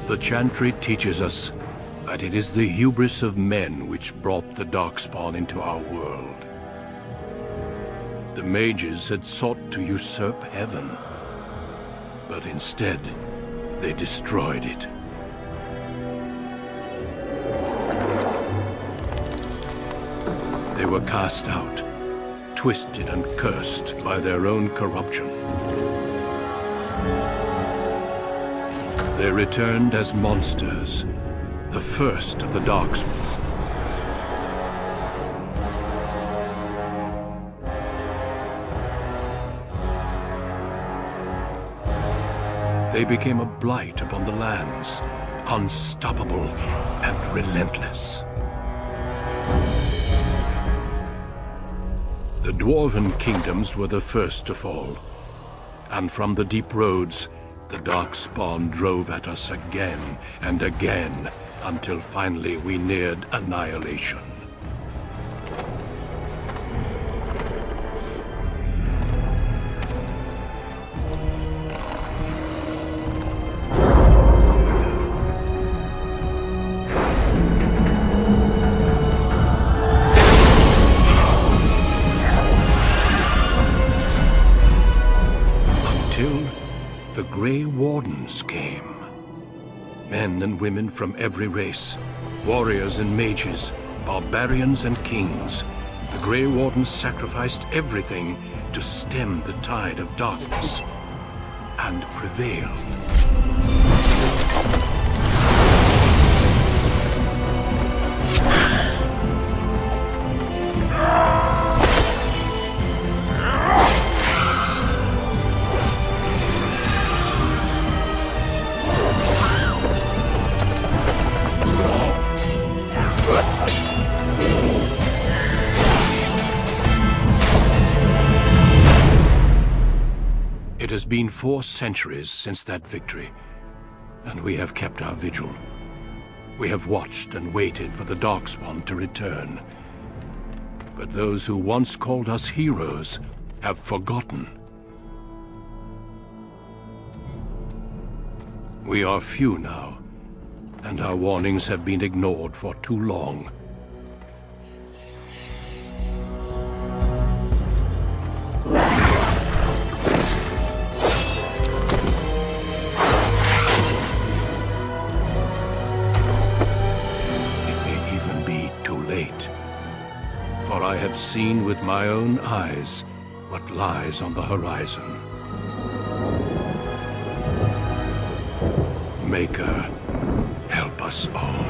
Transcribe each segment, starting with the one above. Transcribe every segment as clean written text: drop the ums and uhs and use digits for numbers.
The Chantry teaches us that it is the hubris of men which brought the Darkspawn into our world. The mages had sought to usurp heaven, but instead, they destroyed it. They were cast out, twisted and cursed by their own corruption. They returned as monsters, the first of the Darkspawn. They became a blight upon the lands, unstoppable and relentless. The Dwarven kingdoms were the first to fall, and from the deep roads, the Darkspawn drove at us again and again, until finally we neared annihilation. The Grey Wardens came. Men and women from every race, warriors and mages, barbarians and kings. The Grey Wardens sacrificed everything to stem the tide of darkness, and prevailed. It has been 4 centuries since that victory, and we have kept our vigil. We have watched and waited for the Darkspawn to return. But those who once called us heroes have forgotten. We are few now, and our warnings have been ignored for too long. For I have seen with my own eyes what lies on the horizon. Maker, help us all.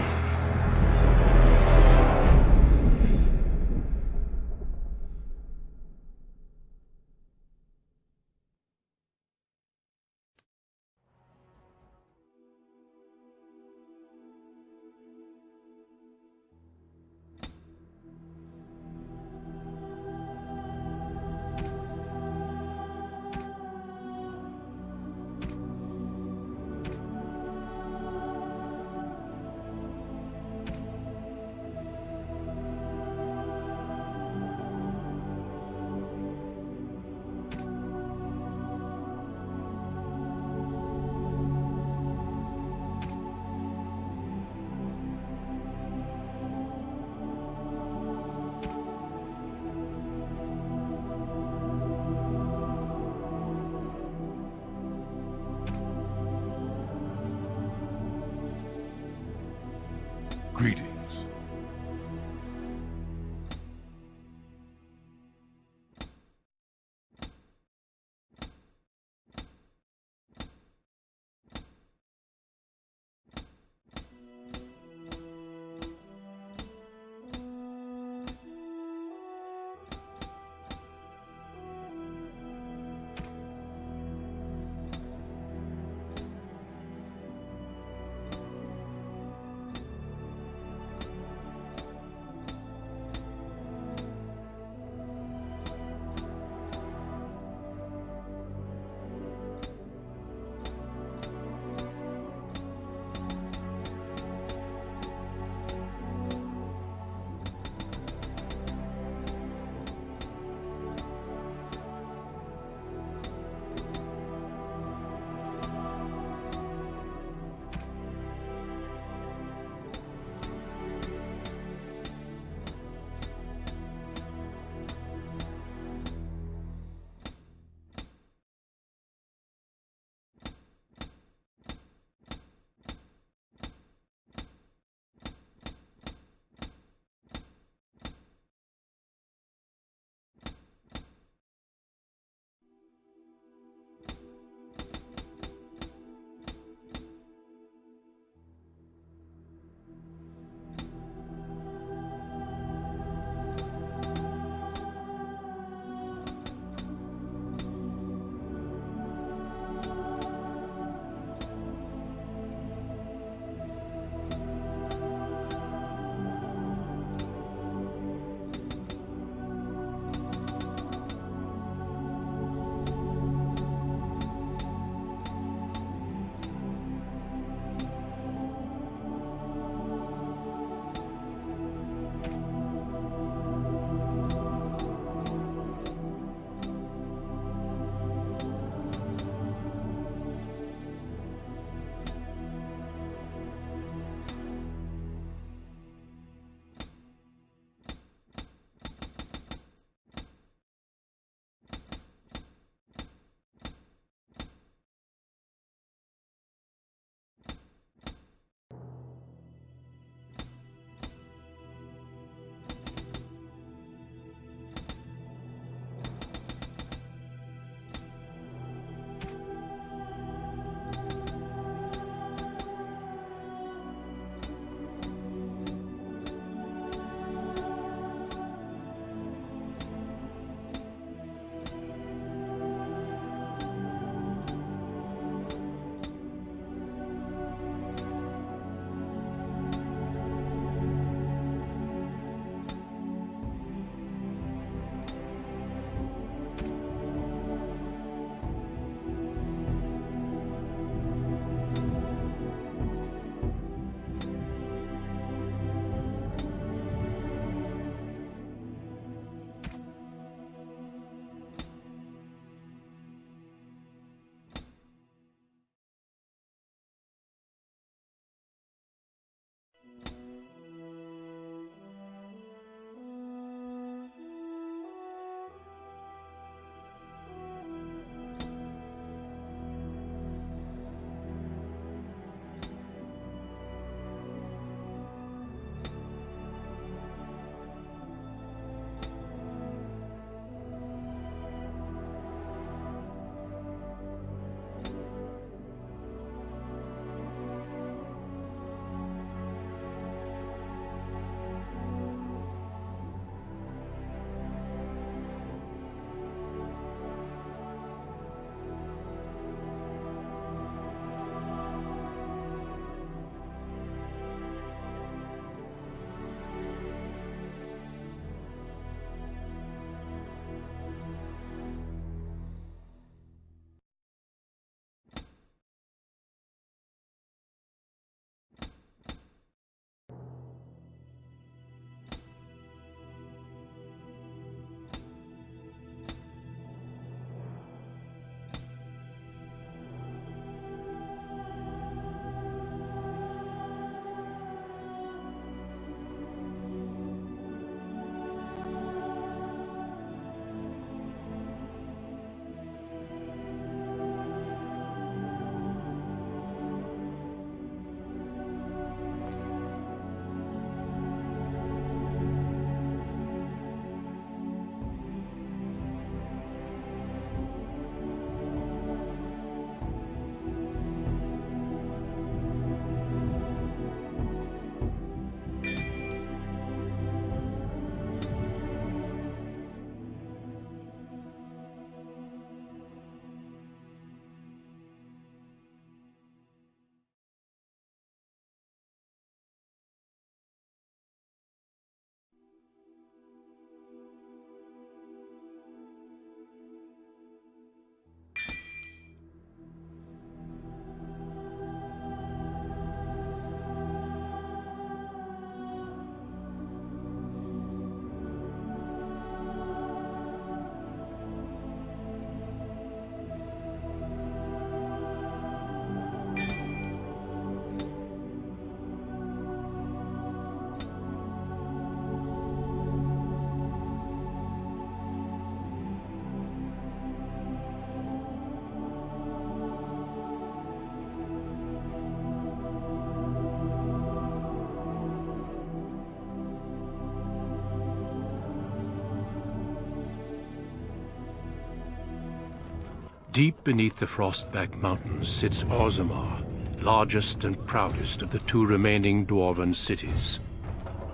Deep beneath the Frostback Mountains sits Orzammar, largest and proudest of the two remaining dwarven cities.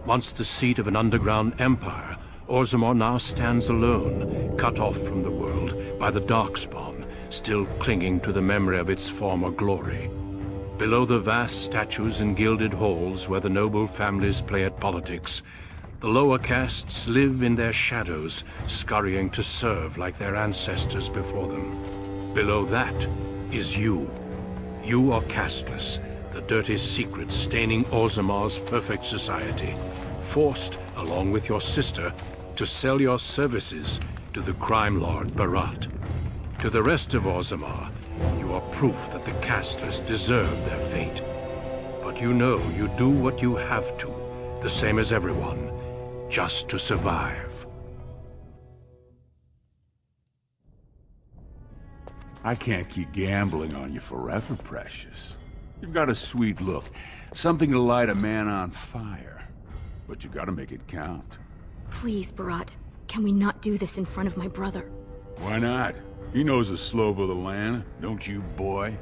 Once the seat of an underground empire, Orzammar now stands alone, cut off from the world by the Darkspawn, still clinging to the memory of its former glory. Below the vast statues and gilded halls where the noble families play at politics, the lower castes live in their shadows, scurrying to serve like their ancestors before them. Below that is you. You are casteless, the dirty secret staining Orzammar's perfect society, forced, along with your sister, to sell your services to the crime lord Barat. To the rest of Orzammar, you are proof that the casteless deserve their fate. But you know you do what you have to, the same as everyone, just to survive. I can't keep gambling on you forever, Precious. You've got a sweet look, something to light a man on fire. But you gotta make it count. Please, Barat. Can we not do this in front of my brother? Why not? He knows the slope of the land, don't you, boy?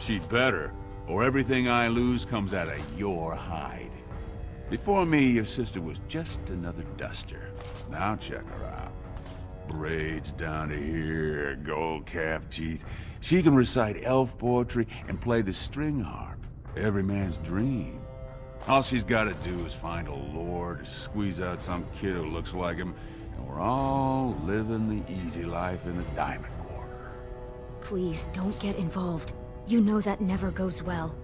She'd better, or everything I lose comes out of your hide. Before me, your sister was just another duster. Now check her out. Braids down to here, gold-capped teeth. She can recite elf poetry and play the string harp. Every man's dream. All she's got to do is find a lord, squeeze out some kid who looks like him, and we're all living the easy life in the Diamond Quarter. Please, don't get involved. You know that never goes well.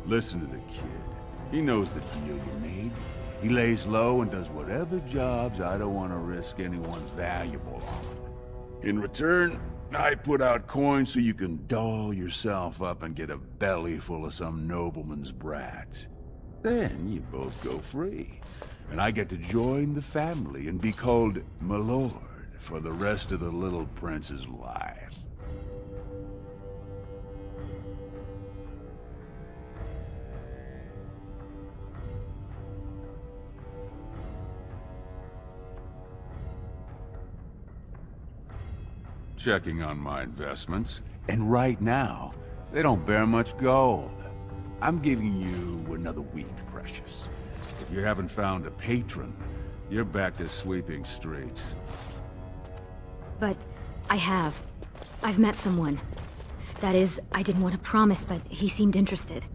Listen to the kid. He knows the deal you made. He lays low and does whatever jobs I don't want to risk anyone valuable on. In return, I put out coins so you can doll yourself up and get a belly full of some nobleman's brats. Then you both go free. And I get to join the family and be called my lord for the rest of the little prince's life. Checking on my investments, and right now, they don't bear much gold. I'm giving you another week, Precious. If you haven't found a patron, you're back to sweeping streets. But I have. I've met someone. That is, I didn't want to promise, but he seemed interested.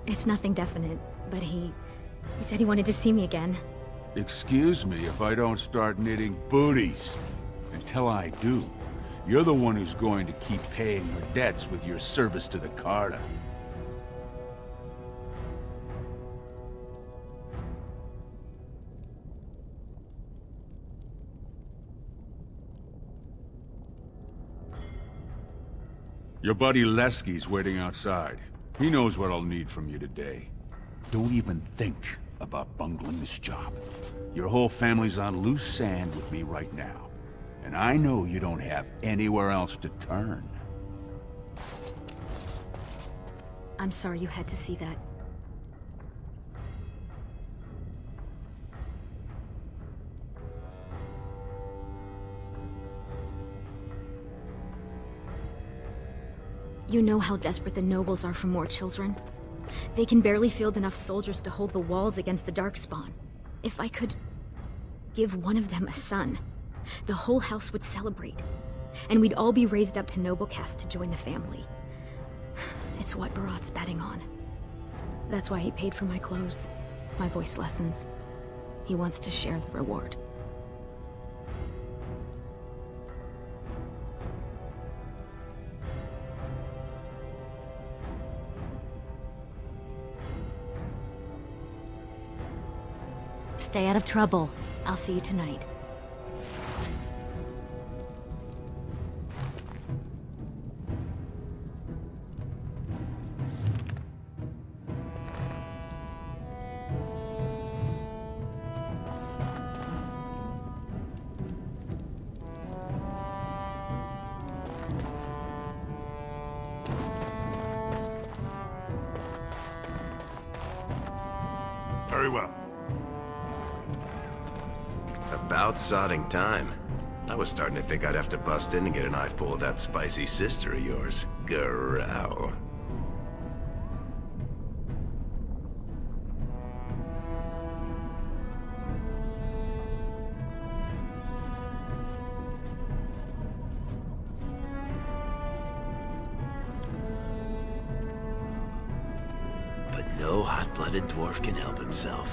It's nothing definite, but he said he wanted to see me again. Excuse me if I don't start knitting booties. Until I do, you're the one who's going to keep paying her debts with your service to the Carta. Your buddy Lesky's waiting outside. He knows what I'll need from you today. Don't even think about bungling this job. Your whole family's on loose sand with me right now. And I know you don't have anywhere else to turn. I'm sorry you had to see that. You know how desperate the nobles are for more children? They can barely field enough soldiers to hold the walls against the Darkspawn. If I could give one of them a son, the whole house would celebrate. And we'd all be raised up to noble caste to join the family. It's what Barat's betting on. That's why he paid for my clothes, my voice lessons. He wants to share the reward. Stay out of trouble. I'll see you tonight. Very well. About sodding time. I was starting to think I'd have to bust in and get an eyeful of that spicy sister of yours. Growl. But no hot-blooded dwarf can help himself.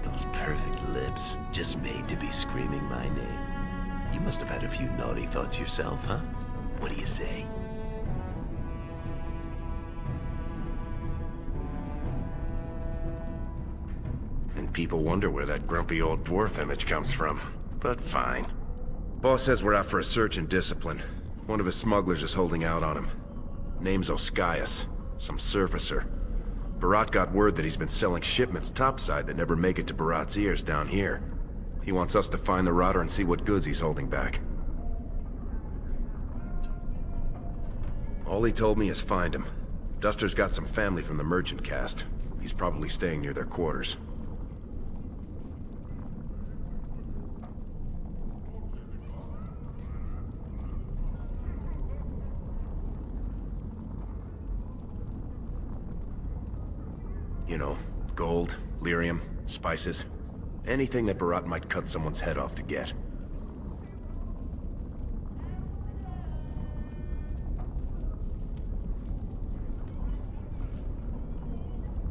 Those perfect lips, just made to be screaming my name. You must have had a few naughty thoughts yourself, huh? What do you say? And people wonder where that grumpy old dwarf image comes from. But fine. Boss says we're out for a search and discipline. One of his smugglers is holding out on him. Name's Oskias, some surfacer. Barat got word that he's been selling shipments topside that never make it to Barat's ears down here. He wants us to find the rotter and see what goods he's holding back. All he told me is find him. Duster's got some family from the merchant caste. He's probably staying near their quarters. You know, gold, lyrium, spices. Anything that Barat might cut someone's head off to get.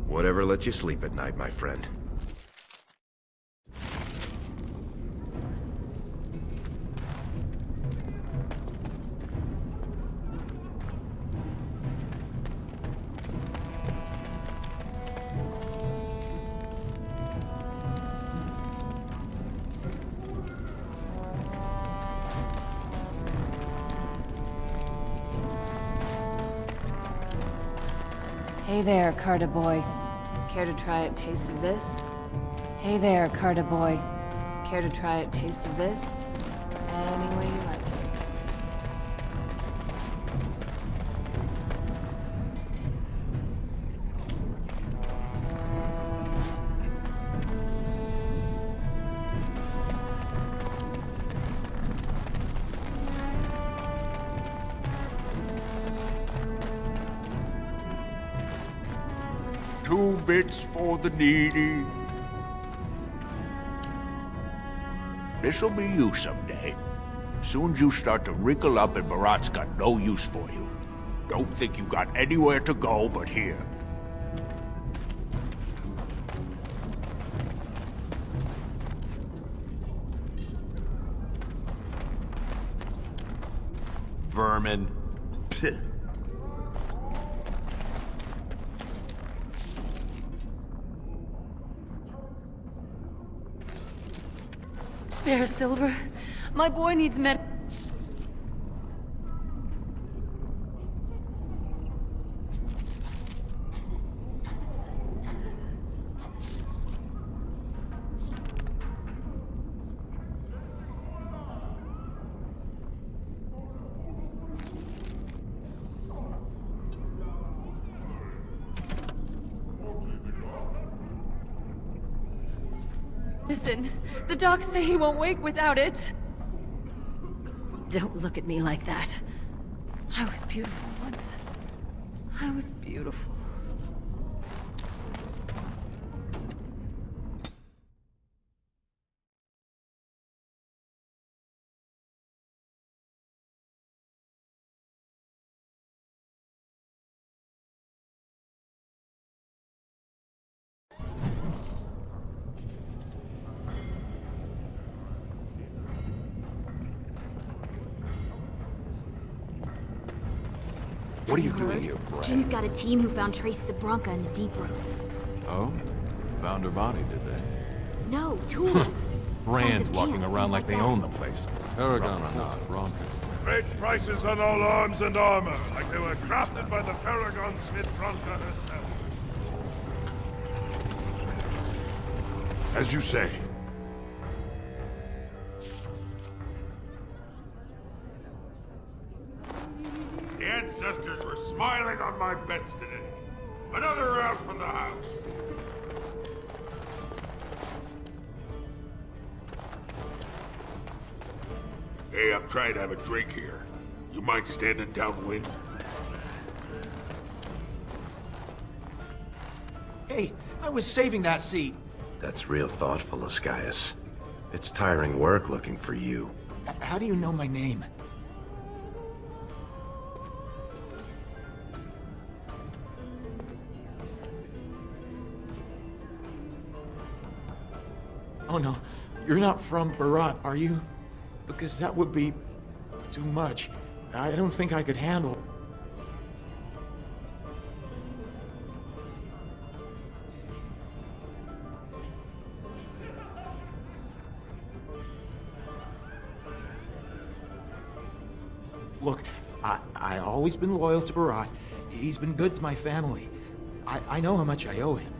Whatever lets you sleep at night, my friend. Hey there, Carta boy. Care to try a taste of this? Hey there, Carta boy. Care to try a taste of this? Any way you like it. Two bits for the needy. This'll be you someday. Soon as you start to wrinkle up and Barat's got no use for you. Don't think you got anywhere to go but here. Vermin. Spare silver. My boy needs med. Listen, the docs say he won't wake without it. Don't look at me like that. I was beautiful once. I was beautiful. What are you doing here, Brad? King's got a team who found traces of Branka in the deep roads. Oh? Found her body, did they? No, tools. Brands Signs of walking paint, around things like they that. own the place. Paragon or not, wrong. Great prices on all arms and armor, like they were crafted by the Paragon Smith-Tronka herself. As you say. The ancestors were smiling on my bets today. Another round for the house. Hey, I'm trying to have a drink here. You mind standing downwind? Hey, I was saving that seat. That's real thoughtful, Ascaius. It's tiring work looking for you. How do you know my name? Oh no, you're not from Barat, are you? Because that would be too much. I don't think I could handle. Look, I always been loyal to Barat. He's been good to my family. I know how much I owe him.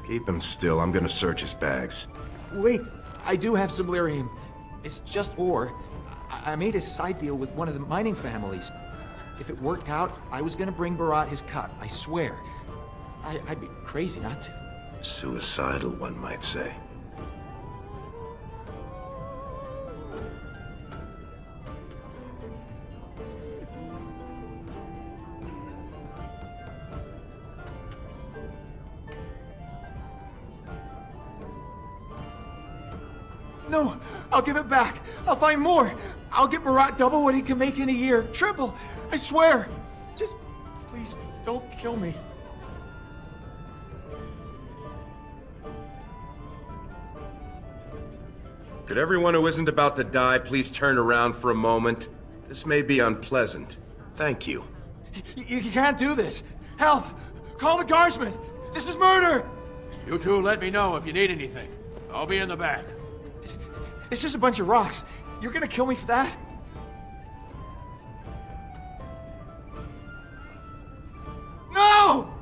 Keep him still. I'm gonna search his bags. Wait, I do have some lyrium. It's just ore. I made a side deal with one of the mining families. If it worked out, I was gonna bring Barat his cut, I swear. I'd be crazy not to. Suicidal, one might say. No, I'll give it back. I'll find more. I'll get Barat double what he can make in a year. Triple. I swear. Just, please, don't kill me. Could everyone who isn't about to die please turn around for a moment? This may be unpleasant. Thank you. You can't do this. Help! Call the guardsmen. This is murder. You two let me know if you need anything. I'll be in the back. It's just a bunch of rocks. You're gonna kill me for that? No!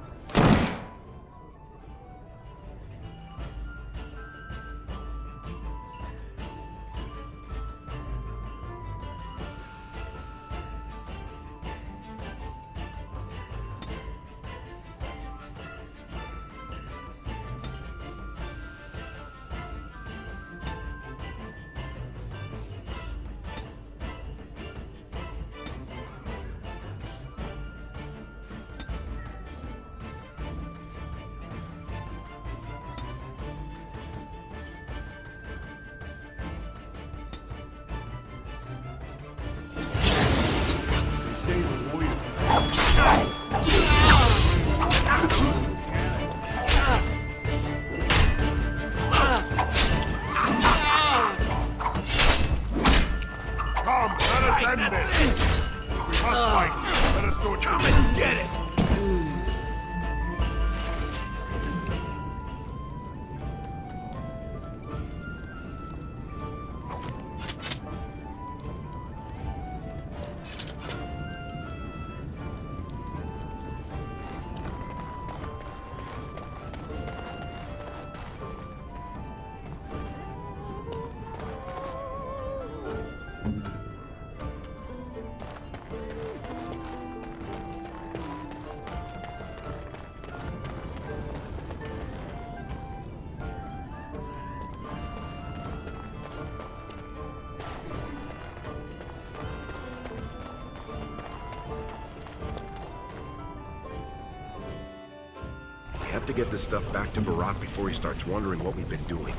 We have to get this stuff back to Barat before he starts wondering what we've been doing.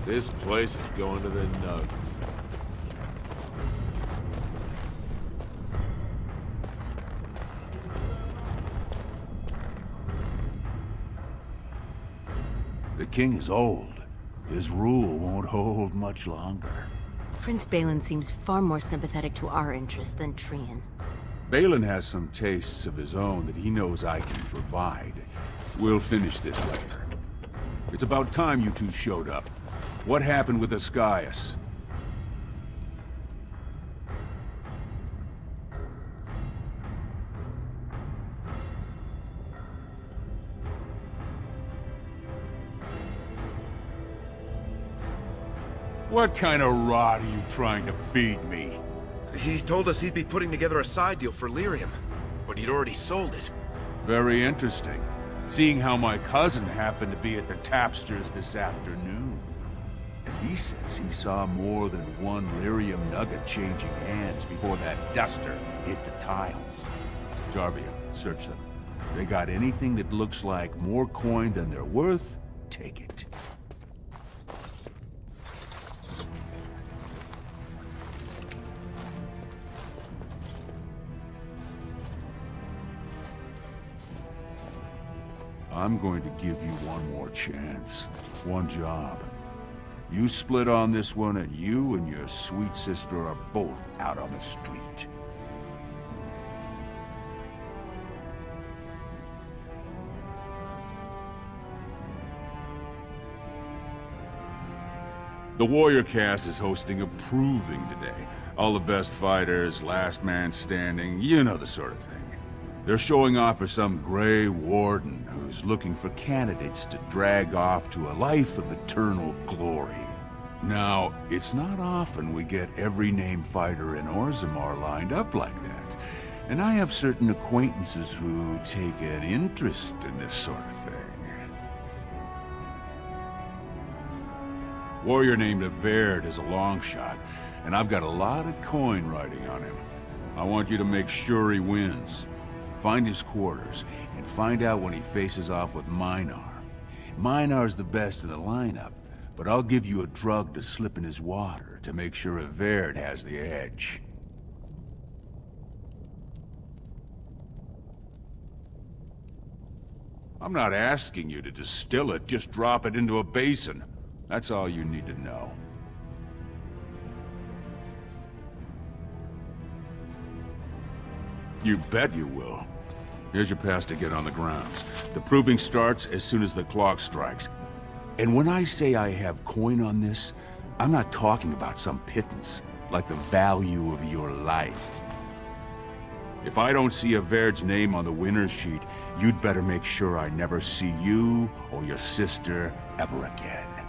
This place is going to the nugs. The king is old. His rule won't hold much longer. Prince Balin seems far more sympathetic to our interests than Trian. Balin has some tastes of his own that he knows I can provide. We'll finish this later. It's about time you two showed up. What happened with Ascaius? What kind of rot are you trying to feed me? He told us he'd be putting together a side deal for Lyrium, but he'd already sold it. Very interesting. Seeing how my cousin happened to be at the tapsters this afternoon. And he says he saw more than one Lyrium nugget changing hands before that duster hit the tiles. Jarvia, search them. They got anything that looks like more coin than they're worth, take it. I'm going to give you one more chance. One job. You split on this one, and you and your sweet sister are both out on the street. The Warrior Cast is hosting a proving today. All the best fighters, last man standing, you know the sort of thing. They're showing off for some Grey Warden who's looking for candidates to drag off to a life of eternal glory. Now, it's not often we get every named fighter in Orzammar lined up like that, and I have certain acquaintances who take an interest in this sort of thing. Warrior named Averd is a long shot, and I've got a lot of coin riding on him. I want you to make sure he wins. Find his quarters, and find out when he faces off with Minar. Minar's the best in the lineup, but I'll give you a drug to slip in his water to make sure Averd has the edge. I'm not asking you to distill it, just drop it into a basin. That's all you need to know. You bet you will. Here's your pass to get on the grounds. The proving starts as soon as the clock strikes. And when I say I have coin on this, I'm not talking about some pittance, like the value of your life. If I don't see Averd's name on the winner's sheet, you'd better make sure I never see you or your sister ever again.